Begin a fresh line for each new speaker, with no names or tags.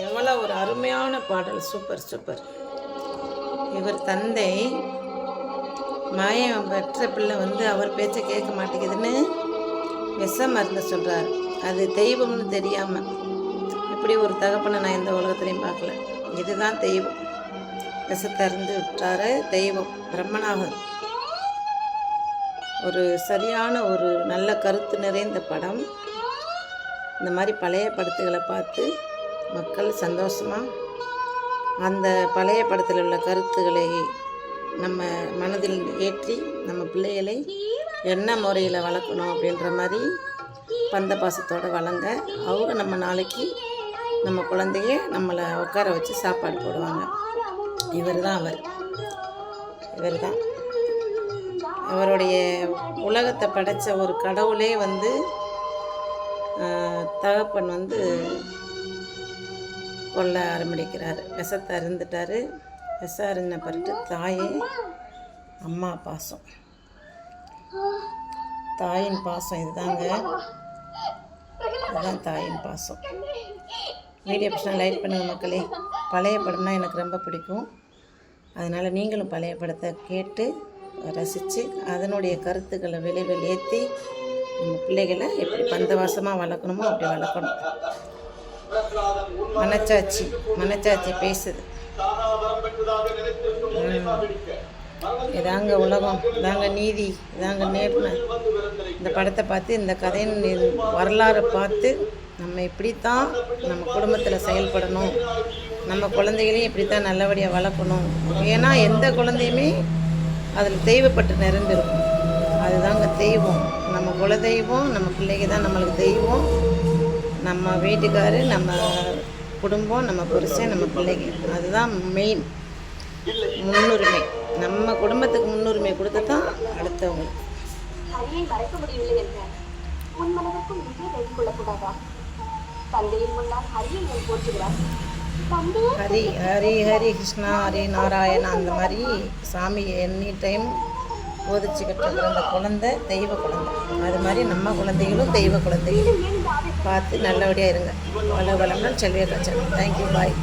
எவ்வளோ ஒரு அருமையான பாடல். Super super. இவர் தந்தை மாயம் பெற்ற பிள்ளை அவர் பேச்சை கேட்க மாட்டேங்குதுன்னு விஷ மருந்து சொல்கிறார். அது தெய்வம்னு தெரியாமல் இப்படி ஒரு தகப்பனை நான் எந்த உலகத்துலையும் பார்க்கல. இதுதான் தெய்வம். விஷத்தை அருந்து விட்டாரு தெய்வம் பிரம்மனாகர். ஒரு சரியான ஒரு நல்ல கருத்து நிறைந்த படம். இந்த மாதிரி பழைய படத்துகளை பார்த்து மக்கள் சந்தோஷமாக அந்த பழைய படத்தில் உள்ள கருத்துக்களை நம்ம மனதில் ஏற்றி நம்ம பிள்ளைகளை என்ன முறையில் வளர்க்கணும் அப்படின்ற மாதிரி பந்த பாசத்தோடு வளங்க. அவங்க நம்ம நாளைக்கு நம்ம குழந்தைய நம்மளை உட்கார வச்சு சாப்பாடு போடுவாங்க. இவர் தான் அவருடைய உலகத்தை படைத்த ஒரு கடவுளே தகப்பன் கொல்ல ஆரம்பிக்கிறார். விஷத்தை அருந்துட்டார். விஷம் அருந்தின பிறகு தாயே அம்மா பாசம், தாயின் பாசம் இதுதாங்க. இதுதான் தாயின் பாசம். வீடியோ பிடிச்சா லைக் பண்ணுங்கள் மக்களே. பழைய படம்னா எனக்கு ரொம்ப பிடிக்கும். அதனால் நீங்களும் பழைய படத்தை கேட்டு ரசித்து அதனுடைய கருத்துக்களை விளைவில் ஏற்றி நம்ம பிள்ளைகளை எப்படி பந்தவாசமாக வளர்க்கணுமோ அப்படி வளர்க்கணும். மனச்சாட்சி பேசுது. இதாங்க உலகம், இதாங்க நீதி, இதாங்க நேர்மை. இந்த படத்தை பார்த்து இந்த கதையின் வரலாறை பார்த்து நம்ம இப்படித்தான் நம்ம குடும்பத்தில் செயல்படணும், நம்ம குழந்தைகளையும் இப்படித்தான் நல்லபடியாக வளர்க்கணும். ஏன்னா எந்த குழந்தையுமே அதில் தெய்வப்பட்டு நிரம்பிருக்கும். அதுதாங்க தெய்வம். நம்ம குலதெய்வம் நம்ம பிள்ளைங்க தான் நம்மளுக்கு தெய்வம். நம்ம வீட்டுக்காரு, நம்ம குடும்பம், நம்ம புருஷன், நம்ம பிள்ளைங்க, அதுதான் மெயின் முன்னுரிமை. நம்ம குடும்பத்துக்கு முன்னுரிமை கொடுத்து தான் அடுத்தவங்களுக்கு. ஹரி ஹரி ஹரி கிருஷ்ணா ஹரி நாராயணா அந்த மாதிரி சாமி எனி டைம் போதிச்சுக்கிட்டு இருக்கிற அந்த குழந்தை தெய்வ குழந்தை. அது மாதிரி நம்ம குழந்தைகளும் தெய்வ குழந்தைகளும் பார்த்து நல்லபடியாக இருங்க. வள வளம்னா செல்வியக்கா சேனல். தேங்க்யூ, பாய்.